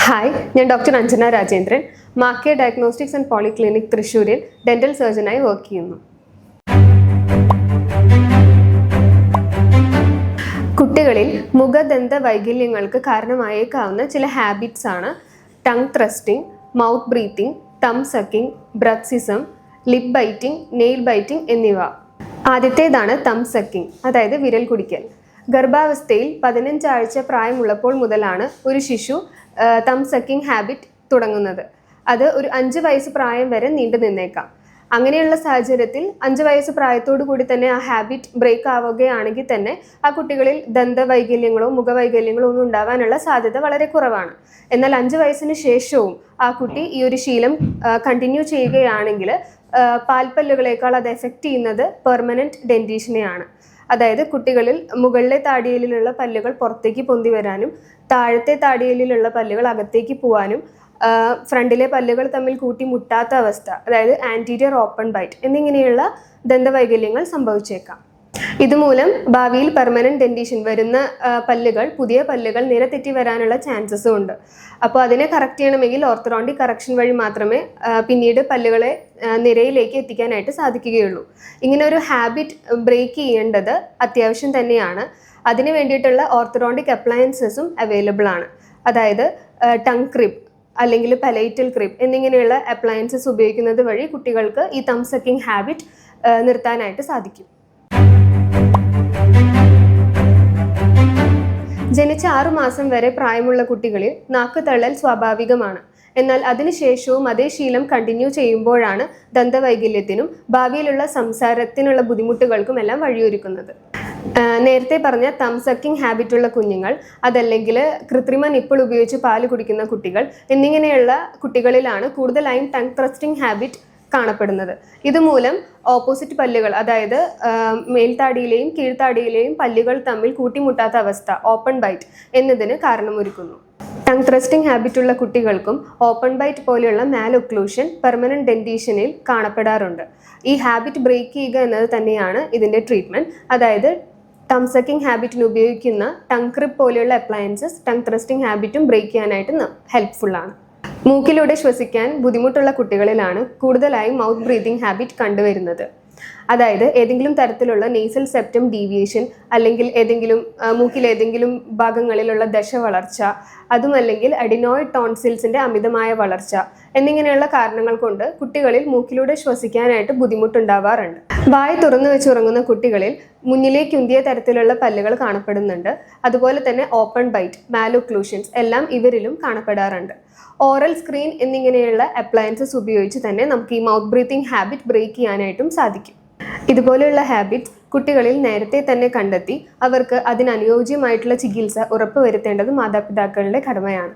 Hi, ഞാൻ doctor Anjana Rajendran. Makkiya diagnostics and polyclinic തൃശ്ശൂരിൽ dental സർജനായി വർക്ക് ചെയ്യുന്നു. കുട്ടികളിൽ മുഖദന്ത വൈകല്യങ്ങൾക്ക് കാരണമായേക്കാവുന്ന ചില ഹാബിറ്റ്സ് ആണ് tongue thrusting, mouth breathing, thumb sucking, bruxism, lip biting, nail biting എന്നിവ. ആദ്യത്തേതാണ് തം സക്കിംഗ്, അതായത് വിരൽ കുടിക്കൽ. ഗർഭാവസ്ഥയിൽ 15 ആഴ്ച പ്രായമുള്ളപ്പോൾ മുതലാണ് ഒരു ശിശു തം സക്കിംഗ് ഹാബിറ്റ് തുടങ്ങുന്നത്. അത് ഒരു 5 വയസ്സ് പ്രായം വരെ നീണ്ടു നിന്നേക്കാം. അങ്ങനെയുള്ള സാഹചര്യത്തിൽ 5 വയസ്സ് പ്രായത്തോടു കൂടി തന്നെ ആ ഹാബിറ്റ് ബ്രേക്ക് ആവുകയാണെങ്കിൽ തന്നെ ആ കുട്ടികളിൽ ദന്തവൈകല്യങ്ങളോ മുഖവൈകല്യങ്ങളോ ഒന്നും ഉണ്ടാവാനുള്ള സാധ്യത വളരെ കുറവാണ്. എന്നാൽ 5 വയസ്സിന് ശേഷവും ആ കുട്ടി ഈ ഒരു ശീലം കണ്ടിന്യൂ ചെയ്യുകയാണെങ്കിൽ പാൽപ്പല്ലുകളേക്കാൾ അത് എഫക്റ്റ് ചെയ്യുന്നത് പെർമനന്റ് ഡെന്റീഷനെയാണ്. അതായത് കുട്ടികളിൽ മുകളിലെ താടിയലിലുള്ള പല്ലുകൾ പുറത്തേക്ക് പൊന്തി വരാനും താഴത്തെ താടിയലിലുള്ള പല്ലുകൾ അകത്തേക്ക് പോവാനും ഫ്രണ്ടിലെ പല്ലുകൾ തമ്മിൽ കൂട്ടിമുട്ടാത്ത അവസ്ഥ, അതായത് ആൻറ്റീരിയർ ഓപ്പൺ ബൈറ്റ് എന്നിങ്ങനെയുള്ള ദന്തവൈകല്യങ്ങൾ സംഭവിച്ചേക്കാം. ഇതുമൂലം ഭാവിയിൽ പെർമനന്റ് ഡെന്റീഷൻ വരുന്ന പല്ലുകൾ, പുതിയ പല്ലുകൾ നിരതെറ്റി വരാനുള്ള ചാൻസസും ഉണ്ട്. അപ്പോൾ അതിനെ കറക്റ്റ് ചെയ്യണമെങ്കിൽ ഓർത്തഡോണ്ടിക് കറക്ഷൻ വഴി മാത്രമേ പിന്നീട് പല്ലുകളെ നിരയിലേക്ക് എത്തിക്കാനായിട്ട് സാധിക്കുകയുള്ളൂ. ഇങ്ങനെ ഒരു ഹാബിറ്റ് ബ്രേക്ക് ചെയ്യേണ്ടത് അത്യാവശ്യം തന്നെയാണ്. അതിന് വേണ്ടിയിട്ടുള്ള ഓർത്തഡോണ്ടിക് അപ്ലയൻസസും അവൈലബിൾ ആണ്. അതായത് ടങ് ക്രിപ്പ് അല്ലെങ്കിൽ പലൈറ്റൽ ക്രിപ്പ് എന്നിങ്ങനെയുള്ള അപ്ലയൻസസ് ഉപയോഗിക്കുന്നത് വഴി കുട്ടികൾക്ക് ഈ തം സക്കിംഗ് ഹാബിറ്റ് നിർത്താനായിട്ട് സാധിക്കും. ജനിച്ച 6 മാസം വരെ പ്രായമുള്ള കുട്ടികളിൽ നാക്ക് തള്ളൽ സ്വാഭാവികമാണ്. എന്നാൽ അതിനുശേഷവും അതേ ശീലം കണ്ടിന്യൂ ചെയ്യുമ്പോഴാണ് ദന്തവൈകല്യത്തിനും ഭാവിയിലുള്ള സംസാരത്തിനുള്ള ബുദ്ധിമുട്ടുകൾക്കും എല്ലാം വഴിയൊരുക്കുന്നത്. നേരത്തെ പറഞ്ഞ തം സക്കിംഗ് ഹാബിറ്റുള്ള കുഞ്ഞുങ്ങൾ, അതല്ലെങ്കിൽ കൃത്രിമ നിപ്പിൾ ഉപയോഗിച്ച് പാല് കുടിക്കുന്ന കുട്ടികൾ എന്നിങ്ങനെയുള്ള കുട്ടികളിലാണ് കൂടുതലായും ടങ് ത്രസ്റ്റിംഗ് ഹാബിറ്റ് കാണപ്പെടുന്നത്. ഇതുമൂലം ഓപ്പോസിറ്റ് പല്ലുകൾ, അതായത് മേൽത്താടിയിലെയും കീഴ്ത്താടിയിലെയും പല്ലുകൾ തമ്മിൽ കൂട്ടിമുട്ടാത്ത അവസ്ഥ, ഓപ്പൺ ബൈറ്റ് എന്നതിന് കാരണമൊരുക്കുന്നു. ടങ് ത്രസ്റ്റിംഗ് ഹാബിറ്റുള്ള കുട്ടികൾക്കും ഓപ്പൺ ബൈറ്റ് പോലെയുള്ള മാൽ ഒക്ലൂഷൻ പെർമനന്റ് ഡെന്റീഷനിൽ കാണപ്പെടാറുണ്ട്. ഈ ഹാബിറ്റ് ബ്രേക്ക് ചെയ്യുക എന്നത് തന്നെയാണ് ഇതിൻ്റെ ട്രീറ്റ്മെൻറ്റ്. അതായത് തം സക്കിംഗ് ഹാബിറ്റിന് ഉപയോഗിക്കുന്ന ടങ് ക്രിപ്പ് പോലെയുള്ള അപ്ലയൻസസ് ടങ് ത്രസ്റ്റിംഗ് ഹാബിറ്റും ബ്രേക്ക് ചെയ്യാനായിട്ട് ഹെൽപ്ഫുള്ളാണ്. മൂക്കിലൂടെ ശ്വസിക്കാൻ ബുദ്ധിമുട്ടുള്ള കുട്ടികളിലാണ് കൂടുതലായും മൗത്ത് ബ്രീതിങ് ഹാബിറ്റ് കണ്ടുവരുന്നത്. അതായത് ഏതെങ്കിലും തരത്തിലുള്ള നേസൽ സെപ്റ്റം ഡീവിയേഷൻ, അല്ലെങ്കിൽ മൂക്കിൽ ഏതെങ്കിലും ഭാഗങ്ങളിലുള്ള ദശ വളർച്ച, അതുമല്ലെങ്കിൽ അഡിനോയിഡ് ടോൺസിൽസിന്റെ അമിതമായ വളർച്ച എന്നിങ്ങനെയുള്ള കാരണങ്ങൾ കൊണ്ട് കുട്ടികളിൽ മൂക്കിലൂടെ ശ്വസിക്കാനായിട്ട് ബുദ്ധിമുട്ടുണ്ടാവാറുണ്ട്. വായ തുറന്നു വെച്ചുറങ്ങുന്ന കുട്ടികളിൽ മുന്നിലേക്ക് ഉന്തിയ തരത്തിലുള്ള പല്ലുകൾ കാണപ്പെടുന്നുണ്ട്. അതുപോലെ തന്നെ ഓപ്പൺ ബൈറ്റ്, മാലൊക്ലൂഷൻസ് എല്ലാം ഇവരിലും കാണപ്പെടാറുണ്ട്. ഓറൽ സ്ക്രീൻ എന്നിങ്ങനെയുള്ള അപ്ലയൻസസ് ഉപയോഗിച്ച് തന്നെ നമുക്ക് ഈ മൗത്ത് ബ്രീത്തിങ് ഹാബിറ്റ് ബ്രേക്ക് ചെയ്യാനായിട്ടും സാധിക്കും. ഇതുപോലെയുള്ള ഹാബിറ്റ്സ് കുട്ടികളിൽ നേരത്തെ തന്നെ കണ്ടെത്തി അവർക്ക് അതിനനുയോജ്യമായിട്ടുള്ള ചികിത്സ ഉറപ്പുവരുത്തേണ്ടത് മാതാപിതാക്കളുടെ കടമയാണ്.